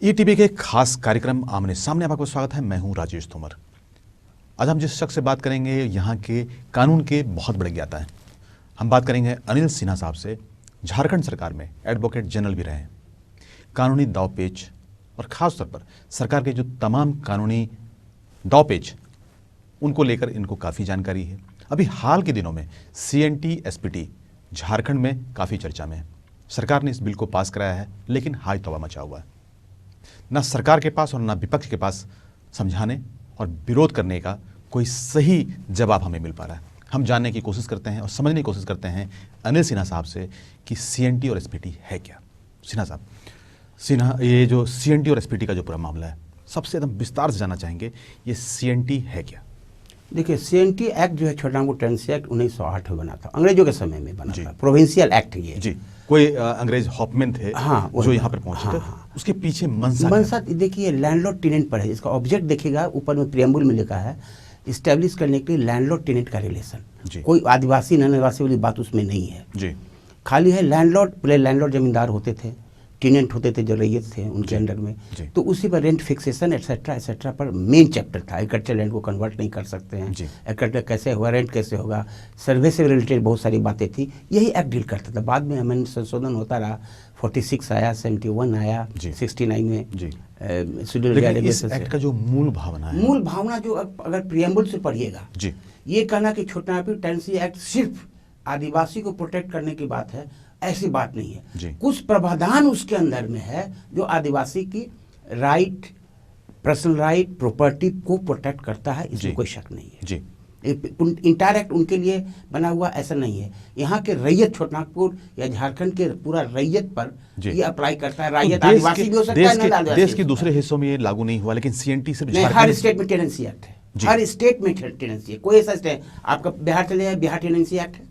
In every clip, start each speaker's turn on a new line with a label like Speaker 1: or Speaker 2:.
Speaker 1: ETV के खास कार्यक्रम आमने सामने आपका स्वागत है। मैं हूं राजेश तोमर। आज हम जिस शख्स से बात करेंगे यहाँ के कानून के बहुत बड़े ज्ञाता हैं। हम बात करेंगे अनिल सिन्हा साहब से। झारखंड सरकार में एडवोकेट जनरल भी रहे हैं। कानूनी दावपेच और ख़ास तौर पर सरकार के जो तमाम कानूनी दावपेच उनको लेकर इनको काफ़ी जानकारी है। अभी हाल के दिनों में CNT SPT झारखंड में काफ़ी चर्चा में है। सरकार ने इस बिल को पास कराया है, लेकिन हाई तौबा मचा हुआ है। ना सरकार के पास और ना विपक्ष के पास समझाने और विरोध करने का कोई सही जवाब हमें मिल पा रहा है। हम जानने की कोशिश करते हैं और समझने की कोशिश करते हैं अनिल सिन्हा साहब से कि CNT और SPT है क्या। सिन्हा साहब, ये जो CNT और SPT का जो पूरा मामला है, सबसे एकदम विस्तार से जानना चाहेंगे, ये CNT है क्या?
Speaker 2: देखिए, CNT एक्ट जो है छोटा मोटा टेनेंसी एक्ट 1908 में बना था, अंग्रेजों के समय में बना था। प्रोविंशियल एक्ट ये
Speaker 1: जी। कोई अंग्रेज हॉफमैन थे,
Speaker 2: हाँ,
Speaker 1: जो यहाँ पर पहुंचे थे। उसके पीछे
Speaker 2: मंशा देखिए लैंडलॉर्ड टेनेंट पर है। इसका ऑब्जेक्ट देखिएगा, ऊपर में प्रियम्बल में लिखा है इस्टेब्लिश करने के लिए लैंडलॉर्ड टेनेंट का रिलेशन। कोई आदिवासी नॉन आदिवासी वाली बात उसमें नहीं है जी। खाली है लैंडलॉर्ड। पहले लैंडलॉर्ड जमींदार होते थे, टेनेंट होते थे जो रैयत थे उनके अंडर में, तो उसी पर रेंट फिक्सेशन एटसेट्रा एटसेट्रा पर मेन चैप्टर था। एग्रीकल्चर लैंड को कन्वर्ट नहीं कर सकते हैं, एग्रीकल्चर कैसे होगा, रेंट कैसे होगा, सर्वे से रिलेटेड बहुत सारी बातें थी। यही एक्ट डील करता था। बाद में हमें संशोधन होता रहा, 46 आया, 71 आया, 69 में शेड्यूल एरिया रेगुलेशन।
Speaker 1: एक्ट का जो मूल भावना
Speaker 2: जो अगर प्रियम्बल से पढ़िएगा, ये कहना कि छोटा टेनेंसी एक्ट सिर्फ आदिवासी को प्रोटेक्ट करने की बात है, ऐसी बात नहीं है। कुछ प्रावधान उसके अंदर में है जो आदिवासी की राइट, पर्सनल राइट, प्रॉपर्टी को प्रोटेक्ट करता है, इसमें कोई शक नहीं है जी। इंटायर एक्ट उनके लिए बना हुआ ऐसा नहीं है। यहाँ के रैयत छोटानागपुर या झारखंड के पूरा रैयत पर ये अप्लाई करता है। रैयत आदिवासी भी हो सकता है,
Speaker 1: देश के दूसरे हिस्सों में ये लागू नहीं हुआ, लेकिन CNT सिर्फ
Speaker 2: हर स्टेट में टेनेंसी एक्ट है। हर स्टेट में टेनेंसी है। कोई ऐसा स्टेट, आपका बिहार चले जाए, बिहार टेनेंसी एक्ट है।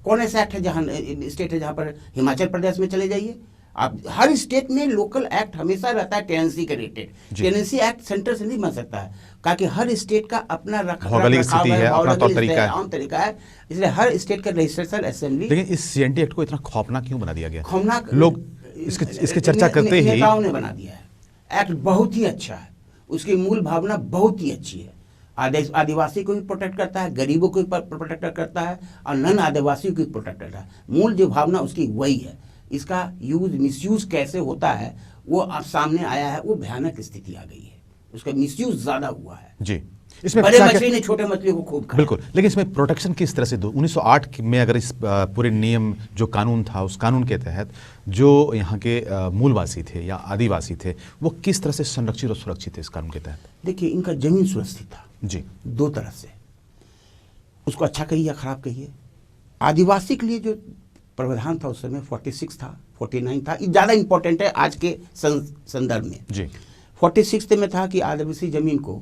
Speaker 2: कौन ऐसा एक्ट है जहाँ स्टेट है जहाँ पर, हिमाचल प्रदेश में चले जाइए आप, हर स्टेट में लोकल एक्ट हमेशा रहता है टेनेंसी के रिलेटेड। टेनेंसी एक्ट सेंटर से नहीं बन सकता है, क्योंकि हर स्टेट का अपना
Speaker 1: स्थिति है, अपना तौर
Speaker 2: तरीका है, इसलिए हर स्टेट का लेजिस्लेचर असेंबली।
Speaker 1: लेकिन इस CNT एक्ट को इतना खौफनाक क्यों बना दिया गया? खौफनाक लोग इसके चर्चा करते ही
Speaker 2: नेताओं ने बना दिया है। एक्ट बहुत ही अच्छा है, उसकी मूल भावना बहुत ही अच्छी है। आदिवासी को भी प्रोटेक्ट करता है, गरीबों को भी प्रोटेक्ट करता है, और नन आदिवासी को भी प्रोटेक्ट करता है। मूल जो भावना उसकी वही है। इसका यूज मिसयूज कैसे होता है वो अब सामने आया है। वो भयानक स्थिति आ गई है, उसका मिसयूज ज्यादा हुआ है
Speaker 1: जी।
Speaker 2: इसमें बड़े मछली ने छोटे मछली को खूब खाया।
Speaker 1: बिल्कुल, लेकिन इसमें प्रोटेक्शन किस तरह से 1908 में अगर इस पूरे नियम जो कानून था, उस कानून के तहत जो यहाँ के मूलवासी थे या आदिवासी थे, वो किस तरह से संरक्षित और सुरक्षित थे इस कानून के तहत?
Speaker 2: देखिए, इनका जमीन सुरक्षित था
Speaker 1: जी,
Speaker 2: दो तरह से। उसको अच्छा कहिए या खराब कहिए, आदिवासी के लिए जो प्रावधान था उस समय 46 था, 49 था। ये ज़्यादा इंपॉर्टेंट है आज के संदर्भ में जी। 46 में था कि आदिवासी जमीन को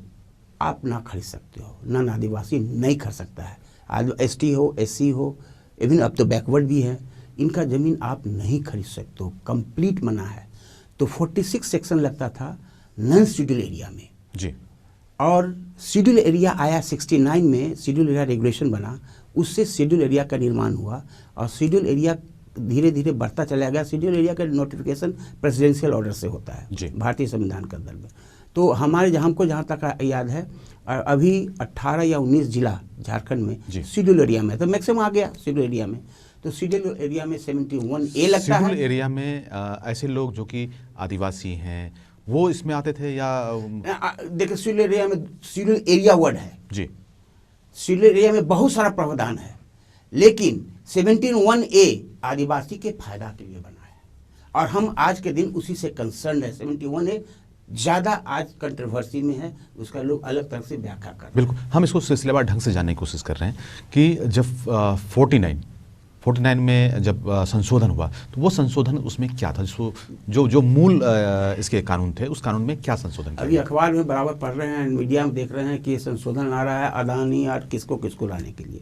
Speaker 2: आप ना खरीद सकते हो, नन आदिवासी नहीं खरीद सकता है। ST हो, SC हो, इवन अब तो बैकवर्ड भी है, इनका ज़मीन आप नहीं खरीद सकते हो, कंप्लीट मना है। तो 46 सेक्शन लगता था नन शेड्यूल एरिया में
Speaker 1: जी,
Speaker 2: और शेड्यूल एरिया आया 69 में, शेड्यूल एरिया रेगुलेशन बना, उससे शेड्यूल एरिया का निर्माण हुआ और शेड्यूल एरिया धीरे धीरे बढ़ता चला गया। शेड्यूल एरिया का नोटिफिकेशन प्रेसिडेंशियल ऑर्डर से होता है भारतीय संविधान के अंदर में। तो हमको जहाँ तक याद है, अभी 18 या 19 जिला झारखंड में शेड्यूल एरिया में, तो मैक्सिमम आ गया शेड्यूल एरिया में। तो शेड्यूल एरिया में 71A लगता है।
Speaker 1: शेड्यूल एरिया में ऐसे लोग जो कि आदिवासी हैं वो इसमें आते थे या?
Speaker 2: देखिए, शेड्यूल एरिया में, शेड्यूल एरिया वर्ड है जी, शेड्यूल एरिया में बहुत सारा प्रावधान है, लेकिन 71A आदिवासी के फायदा के लिए बना है और हम आज के दिन उसी से कंसर्न है। 71A ज़्यादा आज कंट्रोवर्सी में है, उसका लोग अलग तरह से व्याख्या कर रहे हैं।
Speaker 1: बिल्कुल, हम इसको सिलसिलेवार ढंग से जानने की कोशिश कर रहे हैं कि जब 49 में जब संशोधन हुआ, तो वो संशोधन उसमें क्या था? जो मूल इसके कानून थे, उस कानून में क्या संशोधन किया?
Speaker 2: अभी अखबार में बराबर पढ़ रहे हैं, मीडिया में देख रहे हैं कि ये संशोधन आ रहा है अदानी और किसको लाने के लिए।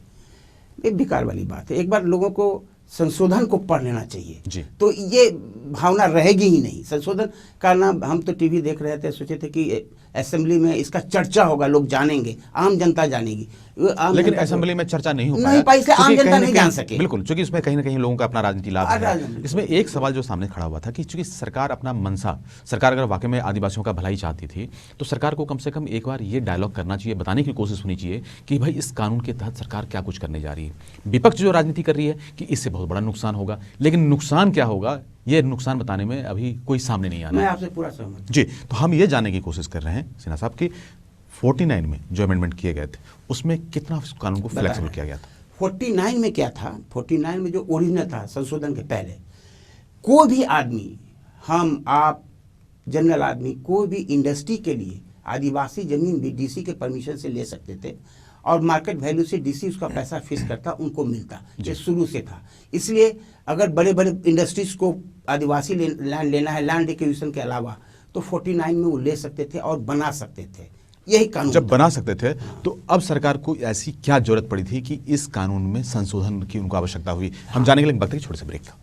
Speaker 2: ये बेकार वाली बात है। एक बार लोगों को संशोधन को पढ़ लेना चाहिए जी। तो ये भावना रहेगी ही नहीं। संशोधन का नाम, हम तो टीवी देख रहे थे, सोचे थे कि असेंबली में इसका चर्चा होगा, लोग जानेंगे, आम जनता जानेगी।
Speaker 1: लेकिन असेंबली में चर्चा नहीं हो
Speaker 2: नहीं पाई, इसलिए आम जनता नहीं जान सके।
Speaker 1: बिल्कुल, क्योंकि इसमें कहीं ना कहीं लोगों का अपना राजनीति लाभ है। इसमें एक सवाल जो सामने खड़ा हुआ था कि चूंकि सरकार अपना मनसा, सरकार अगर वाकई में आदिवासियों का भलाई चाहती थी तो सरकार को कम से कम एक बार ये डायलॉग करना चाहिए, बताने की कोशिश होनी चाहिए कि भाई इस कानून के तहत सरकार क्या कुछ करने जा रही है। विपक्ष जो राजनीति कर रही है कि इससे बहुत बड़ा नुकसान होगा, लेकिन नुकसान क्या होगा ये नुकसान बताने में अभी कोई सामने नहीं आना।
Speaker 2: मैं आपसे पूरा सहमत
Speaker 1: जी। तो हम ये जानने की कोशिश कर रहे हैं सिन्हा साहब कि 49 में जो अमेंडमेंट किए गए थे उसमें कितना कानून को फ्लेक्सिबल किया गया था?
Speaker 2: 49 में क्या था, 49 में जो ओरिजिनल था संशोधन के पहले, कोई भी आदमी, हम आप जनरल आदमी, कोई भी इंडस्ट्री के लिए आदिवासी जमीन भी डीसी के परमिशन से ले सकते थे और मार्केट वैल्यू से डीसी उसका पैसा फिक्स करता, उनको मिलता। ये शुरू से था। इसलिए अगर बड़े बड़े इंडस्ट्रीज को आदिवासी लैंड लेना है लैंड एक्विजिशन के अलावा, तो 49 में वो ले सकते थे और बना सकते थे। यही कानून
Speaker 1: जब बना सकते थे तो अब सरकार को ऐसी क्या जरूरत पड़ी थी कि इस कानून में संशोधन की उनको आवश्यकता हुई? हम जाने के लिए वक्त है छोटे से ब्रेक का।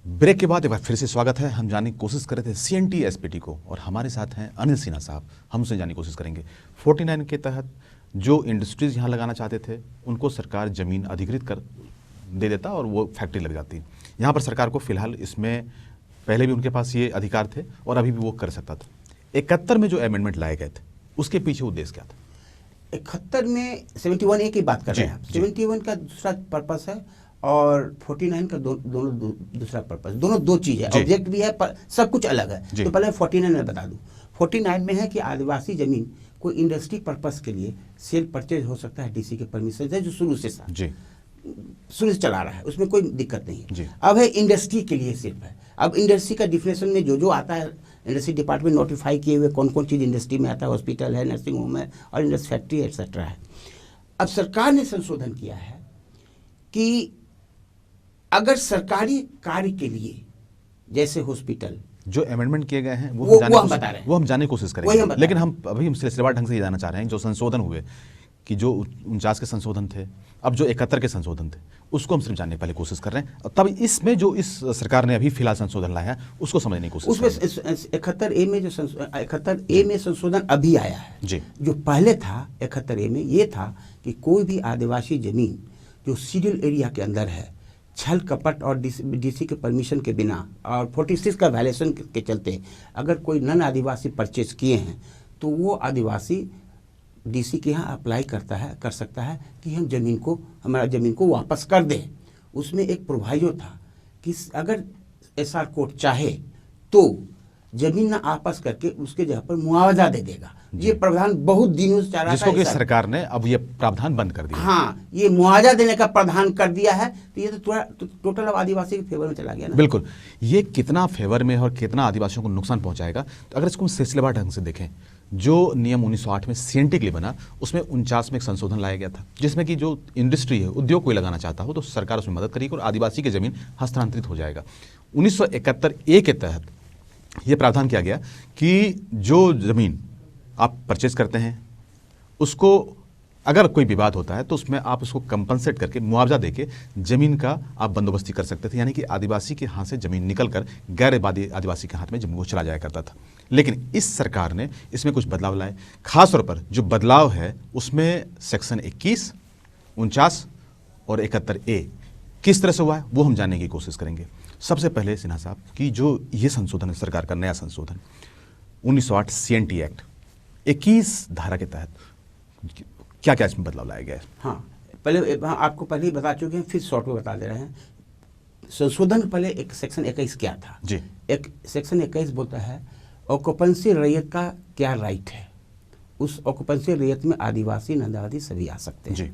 Speaker 1: ब्रेक के बाद एक बार फिर से स्वागत है। हम जानने की कोशिश कर रहे थे CNT SPT को और हमारे साथ हैं अनिल सिन्हा साहब। हम उनसे जानने की कोशिश करेंगे 49 के तहत जो इंडस्ट्रीज यहाँ लगाना चाहते थे उनको सरकार ज़मीन अधिकृत कर दे देता और वो फैक्ट्री लग जाती। यहाँ पर सरकार को फिलहाल इसमें पहले भी उनके पास ये अधिकार थे और अभी भी वो कर सकता था। 71 में जो अमेंडमेंट लाए गए थे उसके पीछे उद्देश्य क्या था?
Speaker 2: 71 में 71A की बात कर रहे हैं आप। 71 का दूसरा पर्पस है और 49 का दोनों दूसरा पर्पस, दोनों दो चीज है, ऑब्जेक्ट भी है पर सब कुछ अलग है। तो पहले 49 में बता दूं, 49 में है कि आदिवासी जमीन कोई इंडस्ट्री पर्पस के लिए सेल परचेज हो सकता है डीसी के परमिशन से, जो शुरू से चला रहा है, उसमें कोई दिक्कत नहीं है। अब है इंडस्ट्री के लिए सिर्फ है। अब इंडस्ट्री का डिफिनेशन में जो आता है, इंडस्ट्री डिपार्टमेंट नोटिफाई किए हुए कौन कौन चीज़ इंडस्ट्री में आता है, हॉस्पिटल है, नर्सिंग होम है और इंडस्ट्री फैक्ट्री एक्सेट्रा है। अब सरकार ने संशोधन किया है कि अगर सरकारी कार्य के लिए जैसे हॉस्पिटल,
Speaker 1: जो अमेंडमेंट किए गए हैं वो हम बता रहे हैं, वो हम जानने की कोशिश करेंगे, लेकिन हम अभी सिलसिलेवार ढंग से ये जानना चाह रहे हैं जो संशोधन हुए कि जो 49 के संशोधन थे, अब जो 71 के संशोधन थे, उसको हम सिर्फ जानने की पहले कोशिश कर रहे हैं। तब इसमें जो इस सरकार ने अभी फिलहाल संशोधन लाया है उसको समझने की कोशिश।
Speaker 2: उसमें 71A में जो 71A में संशोधन अभी आया है
Speaker 1: जी।
Speaker 2: जो पहले था 71A में ये था कि कोई भी आदिवासी जमीन जो शेड्यूल एरिया के अंदर है, छल कपट और डीसी के परमिशन के बिना और 46 का वायलेशन के चलते अगर कोई नन आदिवासी परचेज किए हैं तो वो आदिवासी डीसी के यहाँ अप्लाई कर सकता है कि हम हमारा ज़मीन को वापस कर दें। उसमें एक प्रोवाइजो था कि अगर SR कोर्ट चाहे तो जमीन ना वापस करके उसके जगह पर मुआवजा दे देगा। ये प्रावधान बहुत दिनों से चल रहा था,
Speaker 1: जिसको कि सरकार ने अब ये प्रावधान बंद कर दिया।
Speaker 2: हाँ, ये मुआवजा देने का प्रावधान कर दिया है। तो ये तो टोटल अब आदिवासी के फेवर में चला गया ना।
Speaker 1: बिल्कुल। ये कितना फेवर में और कितना आदिवासियों को नुकसान पहुंचाएगा, तो अगर इसको सिलसिलेवार ढंग से देखें, जो नियम 1908 में CNT के लिए बना उसमें 49 में एक संशोधन लाया गया था जिसमें कि जो इंडस्ट्री है, उद्योग कोई लगाना चाहता हो तो सरकार उसमें मदद करेगी और आदिवासी की जमीन हस्तांतरित हो जाएगा। 1971A के तहत यह प्रावधान किया गया कि जो जमीन आप परचेज करते हैं उसको अगर कोई विवाद होता है तो उसमें आप उसको कंपनसेट करके मुआवजा देके जमीन का आप बंदोबस्ती कर सकते थे, यानी कि आदिवासी के हाथ से जमीन निकलकर गैर आदिवासी के हाथ में जमीन को चला जाया करता था। लेकिन इस सरकार ने इसमें कुछ बदलाव लाए। खासतौर पर जो बदलाव है उसमें सेक्शन 21, 49 और 71A किस तरह से हुआ है वो हम जानने की कोशिश करेंगे। सबसे पहले सिन्हा साहब की जो ये संशोधन है, सरकार का नया संशोधन 1908 CNT एक्ट 21 धारा के तहत क्या क्या इसमें बदलाव लाया गया है?
Speaker 2: हाँ, पहले आपको पहले ही बता चुके हैं, फिर शॉर्ट में बता दे रहे हैं। संशोधन पहले एक सेक्शन 21 क्या था
Speaker 1: जी। एक
Speaker 2: सेक्शन 21 बोलता है ऑक्यूपेंसी रैयत का क्या राइट है। उस ऑक्यूपेंसी रैयत में आदिवासी नंदावादी सभी आ सकते हैं जी।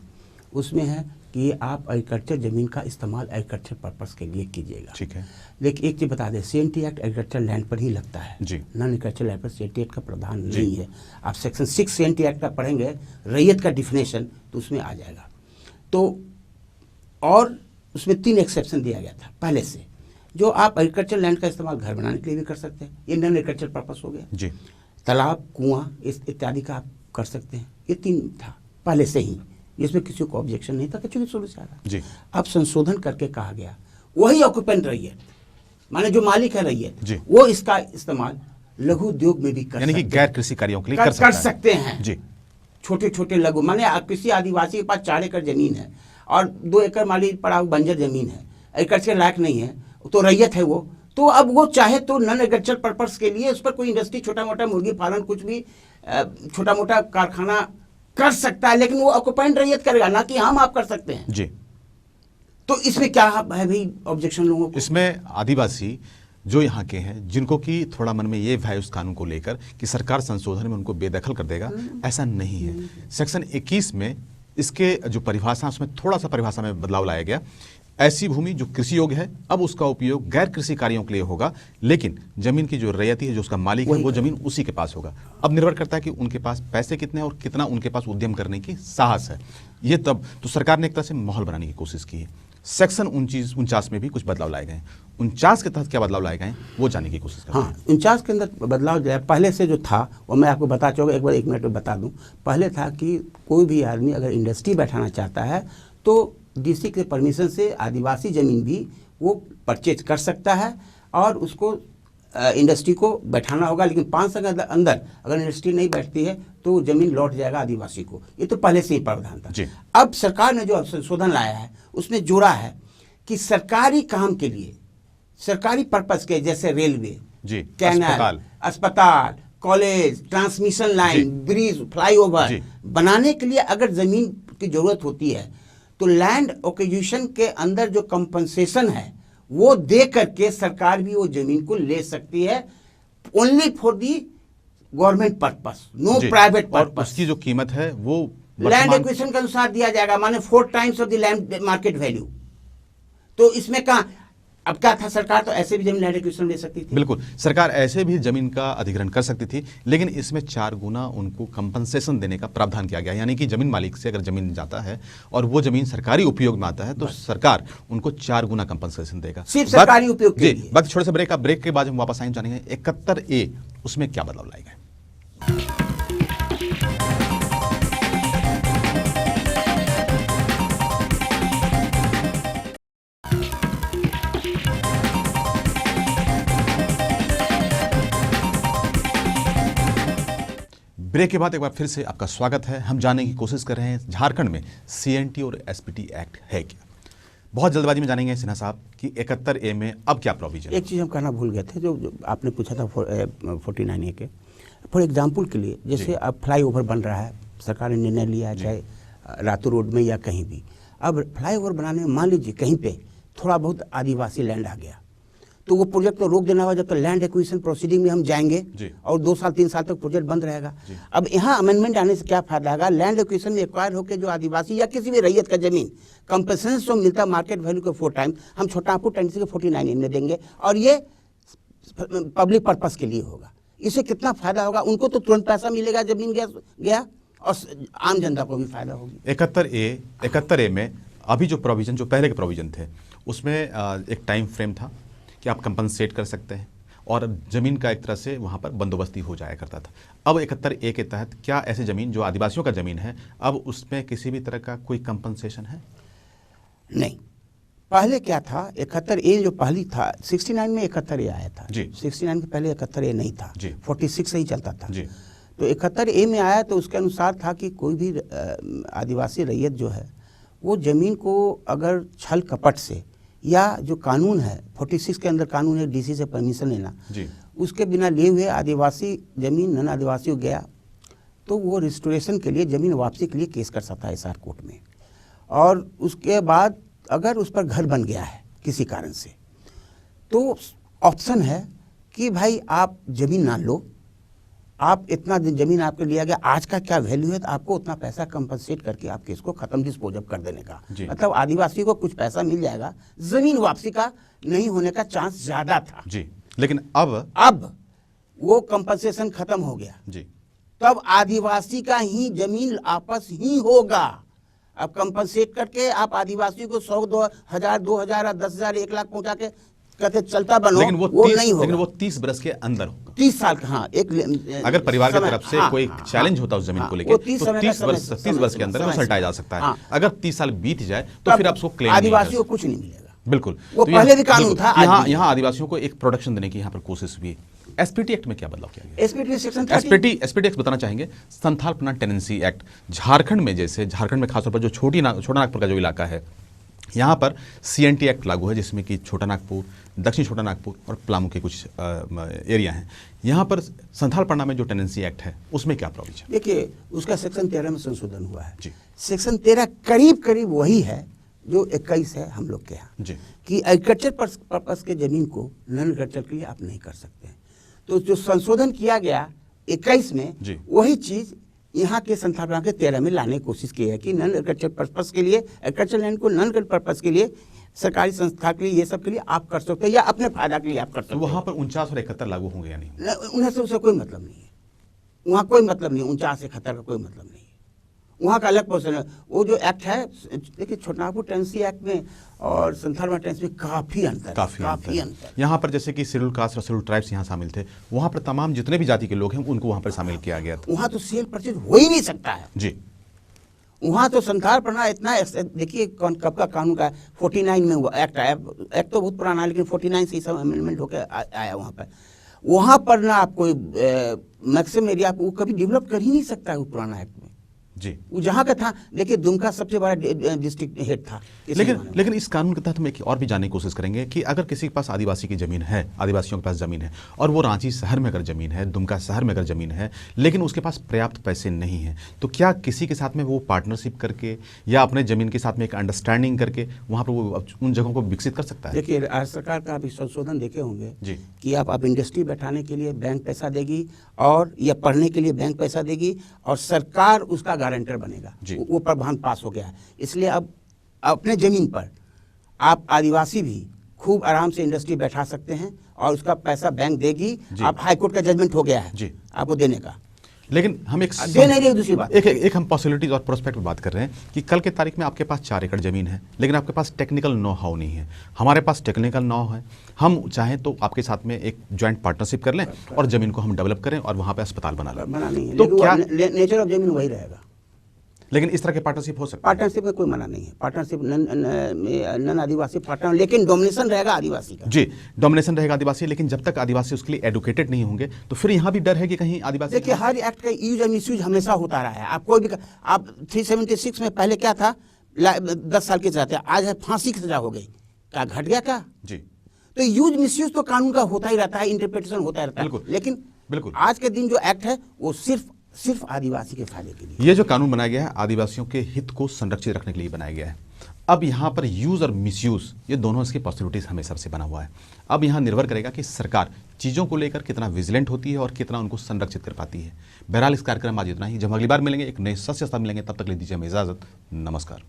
Speaker 2: उसमें है कि आप एग्रीकल्चर जमीन का इस्तेमाल एग्रीकल्चर पर्पस के लिए कीजिएगा, ठीक है। लेकिन एक चीज बता दें, CNT एक्ट एग्रीकल्चर लैंड पर ही लगता है जी। नॉन एग्रीकल्चर लैंड पर CNT एक्ट का प्रावधान नहीं है। आप सेक्शन 6 CNT एक्ट का पढ़ेंगे, रैयत का डिफिनेशन, तो उसमें आ जाएगा। तो और उसमें 3 एक्सेप्शन दिया गया था पहले से, जो आप एग्रीकल्चर लैंड का इस्तेमाल घर बनाने के लिए भी कर सकते हैं, ये नॉन एग्रीकल्चर पर्पस हो गया जी। तालाब, कुआं इत्यादि का आप कर सकते हैं। ये 3 था पहले से ही, जिसमें किसी को ऑब्जेक्शन नहीं था, किसी शुरू से आ रहा
Speaker 1: जी।
Speaker 2: अब संशोधन करके कहा गया वही ऑक्यूपेंट रैयत, माने जो मालिक है रैयत, वो इसका इस्तेमाल लघु उद्योग में भी कर
Speaker 1: यानी कि गैर कृषि कार्यों के लिए कर
Speaker 2: सकते हैं
Speaker 1: जी।
Speaker 2: छोटे छोटे लघु, माने किसी आदिवासी के पास 4 एकड़ जमीन है और 2 एकड़ मालिक पड़ा बंजर जमीन है, एग्रीकल्चर के लायक नहीं है, तो रैयत है वो, तो अब वो चाहे तो नॉन एग्रीकल्चर पर्पस के लिए उस पर कोई इंडस्ट्री, छोटा मोटा मुर्गी पालन, कुछ भी छोटा मोटा कारखाना कर सकता है, लेकिन वो ऑक्यूपेंट रैयत करेगा, ना कि हम आप कर सकते हैं
Speaker 1: जी।
Speaker 2: तो इसमें क्या है भाई ऑब्जेक्शन लोगों को?
Speaker 1: इसमें आदिवासी जो यहाँ के हैं, जिनको कि थोड़ा मन में ये भय उस कानून को लेकर कि सरकार संशोधन में उनको बेदखल कर देगा, ऐसा नहीं है। सेक्शन 21 में इसके जो परिभाषा, उसमें थोड़ा सा परिभाषा में बदलाव लाया गया। ऐसी भूमि जो कृषि योग्य है, अब उसका उपयोग गैर कृषि कार्यों के लिए होगा, लेकिन जमीन की जो रैयती है, जो उसका मालिक है, वो जमीन उसी के पास होगा। अब निर्भर करता है कि उनके पास पैसे कितने हैं और कितना उनके पास उद्यम करने की साहस है। ये तब तो सरकार ने एक तरह से माहौल बनाने की कोशिश की है। सेक्शन 49 में भी कुछ बदलाव लाए गए। 49 के तहत क्या बदलाव लाए गए वो जानने की कोशिश करते हैं।
Speaker 2: 49 के अंदर बदलाव जो है, पहले से जो था वो मैं आपको बता चुका, एक बार 1 मिनट में बता दूं। पहले था कि कोई भी आदमी अगर इंडस्ट्री बैठाना चाहता है तो डीसी के परमिशन से आदिवासी जमीन भी वो परचेज कर सकता है और उसको इंडस्ट्री को बैठाना होगा, लेकिन 5 साल के अंदर अगर इंडस्ट्री नहीं बैठती है तो जमीन लौट जाएगा आदिवासी को। ये तो पहले से ही प्रावधान था। अब सरकार ने जो संशोधन लाया है उसमें जोड़ा है कि सरकारी काम के लिए, सरकारी पर्पस के, जैसे रेलवे, कैनाल, अस्पताल, college, transmission line, bridge, flyover बनाने के लिए अगर जमीन की जरूरत होती है तो लैंड एक्विजिशन के अंदर जो कंपनसेशन है वो दे करके सरकार भी वो जमीन को ले सकती है, only for the government purpose, no private purpose.
Speaker 1: उसकी जो कीमत है वो
Speaker 2: लैंड एक्विजिशन के अनुसार दिया जाएगा, माने 4 times of the land market value. तो इसमें कहा, अब क्या था, सरकार तो ऐसे भी जमीन लैंड एक्विजिशन ले सकती थी।
Speaker 1: बिल्कुल, सरकार ऐसे भी जमीन का अधिग्रहण कर सकती थी, लेकिन इसमें 4 गुना उनको कंपनसेशन देने का प्रावधान किया गया। यानी कि जमीन मालिक से अगर जमीन जाता है और वो जमीन सरकारी उपयोग में आता है तो सरकार उनको 4 गुना कंपनसेशन देगा,
Speaker 2: सिर्फ सरकारी उपयोग के लिए।
Speaker 1: बाकी छोटे से ब्रेक के बाद हम वापस आएंगे, जानेंगे 71A उसमें क्या बदलाव लाए गए। ब्रेक के बाद एक बार फिर से आपका स्वागत है। हम जानने की कोशिश कर रहे हैं झारखंड में CNT और SPT एक्ट है क्या। बहुत जल्दबाजी में जानेंगे सिन्हा साहब कि 71A में अब क्या प्रोविजन।
Speaker 2: एक चीज़ हम कहना भूल गए थे, जो आपने पूछा था 49A के, फॉर एग्जाम्पल के लिए, जैसे अब फ्लाईओवर बन रहा है, सरकार ने निर्णय लिया है, चाहे रातू रोड में या कहीं भी। अब फ्लाईओवर बनाने में मान लीजिए कहीं पे थोड़ा बहुत आदिवासी लैंड आ गया तो वो प्रोजेक्ट तो रोक देना होगा जब तक लैंड एक्विजिशन प्रोसीडिंग में हम जाएंगे और 2 साल 3 साल तक प्रोजेक्ट बंद रहेगा। अब यहाँ अमेंडमेंट आने से क्या फायदा होगा, लैंड एक्विजिशन में एक्वायर होकर जो आदिवासी या किसी भी रैयत का जमीन कंपनसेशन जो मिलता है मार्केट वैल्यू के 4 टाइम, हम छोटापुर टेंडेंसी के 49A में देंगे और ये पब्लिक पर्पस के लिए होगा। इससे कितना फायदा होगा, उनको तो तुरंत पैसा मिलेगा, जमीन गया और आम जनता को भी फायदा होगी।
Speaker 1: 71A में अभी जो प्रोविजन, जो पहले के प्रोविजन थे उसमें एक टाइम फ्रेम था कि आप कंपनसेट कर सकते हैं और ज़मीन का एक तरह से वहाँ पर बंदोबस्ती हो जाया करता था। अब 71A के तहत क्या ऐसी ज़मीन जो आदिवासियों का ज़मीन है, अब उसमें किसी भी तरह का कोई कंपनसेशन है?
Speaker 2: नहीं, पहले क्या था, 71A जो पहली था, 69 में 71A आया था
Speaker 1: जी।
Speaker 2: 69 के पहले 71A नहीं था
Speaker 1: जी।
Speaker 2: 46 से ही चलता था
Speaker 1: जी।
Speaker 2: तो 71A में आया तो उसके अनुसार था कि कोई भी आदिवासी रैयत जो है वो ज़मीन को अगर छल कपट से या जो कानून है 46 के अंदर कानून है डीसी से परमिशन लेना, उसके बिना लिए हुए आदिवासी जमीन नन आदिवासी को गया तो वो रिस्टोरेशन के लिए ज़मीन वापसी के लिए केस कर सकता है SR कोर्ट में। और उसके बाद अगर उस पर घर बन गया है किसी कारण से तो ऑप्शन है कि भाई आप ज़मीन ना लो, आप इतना ज़मीन आपके लिया गया, आज का क्या वैल्यू है तो आपको उतना पैसा कंपनसेट करके आप केस को ख़त्म डिस्पोज अप कर देने का, मतलब आदिवासी को कुछ पैसा मिल जाएगा, ज़मीन वापसी का नहीं होने का चांस ज़्यादा था
Speaker 1: जी। लेकिन अब
Speaker 2: वो कंपनसेशन खत्म हो गया जी, तब आदिवासी का ही जमीन आपस ही होगा। अब कंपनसेट करके आप आदिवासी को 100, 2000, 2000, 10,000, 1 लाख पहुंचा के कहते चलता बनो,
Speaker 1: लेकिन वो
Speaker 2: नहीं होगा।
Speaker 1: लेकिन वो 30 बरस के अंदर होगा,
Speaker 2: 30 साल का। हाँ, एक
Speaker 1: अगर परिवार की तरफ से
Speaker 2: हाँ,
Speaker 1: कोई
Speaker 2: हाँ,
Speaker 1: चैलेंज
Speaker 2: हाँ,
Speaker 1: होता है उस जमीन
Speaker 2: हाँ,
Speaker 1: को लेकर,
Speaker 2: वो
Speaker 1: तो
Speaker 2: 30
Speaker 1: 30 वर्ष के अंदर वो सल्टाया जा सकता है।
Speaker 2: हाँ।
Speaker 1: अगर 30 साल बीत जाए तो फिर आपको क्लेम
Speaker 2: आदिवासियों को कुछ नहीं मिलेगा।
Speaker 1: बिल्कुल,
Speaker 2: वो
Speaker 1: तो
Speaker 2: पहले भी कानून था।
Speaker 1: यहाँ आदिवासियों को एक प्रोटेक्शन देने की यहाँ पर कोशिश हुई। एसपीटी एक्ट में क्या बदलाव किया गया?
Speaker 2: एसपीटी सेक्शन
Speaker 1: एसपीटी एक्ट बताना चाहेंगे। Santhal permanent tenancy act, Jharkhand में, जैसे झारखंड में खासतौर पर जो छोटा नागपुर का जो इलाका है, यहाँ पर सीएनटी एक्ट लागू है, जिसमें कि छोटा नागपुर, दक्षिण छोटा नागपुर और पलामू के कुछ एरिया हैं। यहाँ पर संथाल पन्ना में जो टेनेंसी एक्ट है उसमें क्या प्रोविजन?
Speaker 2: देखिए, उसका सेक्शन 13 में संशोधन हुआ है
Speaker 1: जी।
Speaker 2: सेक्शन 13 करीब वही है जो 21 है हम लोग के यहाँ
Speaker 1: जी, कि
Speaker 2: एग्रीकल्चर पर्पस के जमीन को नॉन एग्रीकल्चर के लिए आप नहीं कर सकते। तो जो संशोधन किया गया 21 में, वही चीज यहाँ के संथाल के 13 में लाने की कोशिश की है कि नॉन एग्रीकल्चर पर्पस के लिए, एग्रीकल्चर लैंड को नॉन एग्रीकल्चर पर्पस के लिए, सरकारी संस्था के लिए, ये सब के लिए आप कर सकते हो, या अपने फायदा के लिए आप कर सकते हो।
Speaker 1: तो वहाँ पर 49 और 71 लागू होंगे या नहीं?
Speaker 2: उन्हें से उसका कोई मतलब नहीं है, वहाँ कोई मतलब नहीं, 49 से 71 का कोई मतलब नहीं है, वहाँ का अलग पोर्शन है। वो जो एक्ट है, देखिए छोटानागपुर टेनेंसी एक्ट में और संथाल टेनेंसी में काफी अंतर।
Speaker 1: यहाँ पर जैसे कि शेड्यूल कास्ट और शेड्यूल ट्राइब्स यहाँ शामिल थे, वहाँ पर तमाम जितने भी जाति के लोग हैं उनको वहाँ पर शामिल किया गया था।
Speaker 2: वहाँ तो सेल परचेज हो ही नहीं सकता है
Speaker 1: जी।
Speaker 2: वहाँ तो संथाल पढ़ना इतना, देखिए कब का कानून का 49 में हुआ एक्ट आया। एक्ट तो बहुत पुराना है, लेकिन 49 से सब अमेंडमेंट होकर आया वहाँ पर ना आप कोई मैक्सिमम एरिया वो कभी डेवलप कर ही नहीं सकता है वो पुराना एक्ट में।
Speaker 1: जी,
Speaker 2: वो जहाँ का था, देखिए दुमका सबसे बड़ा डिस्ट्रिक्ट हेड था।
Speaker 1: लेकिन इस कानून के तहत हम एक और भी जानने की कोशिश करेंगे कि अगर किसी के पास आदिवासी की जमीन है, आदिवासियों के पास जमीन है, और वो रांची शहर में अगर जमीन है, दुमका शहर में अगर जमीन है, लेकिन उसके पास पर्याप्त पैसे नहीं है, तो क्या किसी के साथ में वो पार्टनरशिप करके या अपने जमीन के साथ में एक अंडरस्टैंडिंग करके वहाँ पर वो उन जगहों को विकसित कर सकता है?
Speaker 2: देखिए, राज्य सरकार का अभी संशोधन देखे होंगे
Speaker 1: जी,
Speaker 2: कि आप इंडस्ट्री बैठाने के लिए बैंक पैसा देगी, और या पढ़ने के लिए बैंक पैसा देगी, और सरकार उसका गारंटर बनेगा। वो प्रावधान पास हो गया है। इसलिए अब अपने जमीन पर आप आदिवासी भी खूब आराम से इंडस्ट्री बैठा सकते हैं, और उसका पैसा बैंक देगी। आप हाईकोर्ट का जजमेंट हो गया है आपको देने का।
Speaker 1: लेकिन हम एक
Speaker 2: दूसरी बात,
Speaker 1: एक हम पॉसिबिलिटीज और प्रोस्पेक्ट पर बात कर रहे हैं कि कल के तारीख में आपके पास 4 एकड़ जमीन है, लेकिन आपके पास टेक्निकल नो हाउ नहीं है। हमारे पास टेक्निकल नो हाउ है, हम चाहें तो आपके साथ में एक ज्वाइंट पार्टनरशिप कर लें और जमीन को हम डेवलप करें और वहाँ पे अस्पताल बना लें।
Speaker 2: तो क्या नेचर ऑफ जमीन वही रहेगा?
Speaker 1: लेकिन इस तरह के पार्टनरशिप हो सकता है?
Speaker 2: पार्टनरशिप में कोई मना नहीं है, पार्टनरशिप नन आदिवासी पार्टनर, लेकिन डोमिनेशन रहेगा आदिवासी का।
Speaker 1: जी, डोमिनेशन रहेगा आदिवासी, लेकिन जब तक आदिवासी उसके लिए एडुकेटेड नहीं होंगे तो फिर यहाँ भी डर है कि कहीं आदिवासी।
Speaker 2: देखिए, हर एक्ट का यूज और मिसयूज हमेशा होता रहा है। आप कोई भी, आप 376 में पहले क्या था, 10 साल की सजा, आज है फांसी की सजा हो गई, क्या घट गया क्या?
Speaker 1: जी।
Speaker 2: तो यूज मिसयूज तो कानून का होता ही रहता है, इंटरप्रिटेशन होता रहता है, लेकिन
Speaker 1: बिल्कुल
Speaker 2: आज के दिन जो एक्ट है वो सिर्फ आदिवासी के फायदे के लिए।
Speaker 1: ये जो कानून बनाया गया है आदिवासियों के हित को संरक्षित रखने के लिए बनाया गया है। अब यहाँ पर यूज और मिसयूज, ये दोनों इसकी पॉसिबिलिटीज हमेशा से बना हुआ है। अब यहाँ निर्भर करेगा कि सरकार चीज़ों को लेकर कितना विजिलेंट होती है और कितना उनको संरक्षित कर पाती है। बहरहाल इस कार्यक्रम में आज इतना ही। जब अगली बार मिलेंगे एक नए सत्य के साथ मिलेंगे, तब तक ले दीजिए हमें इजाजत। नमस्कार।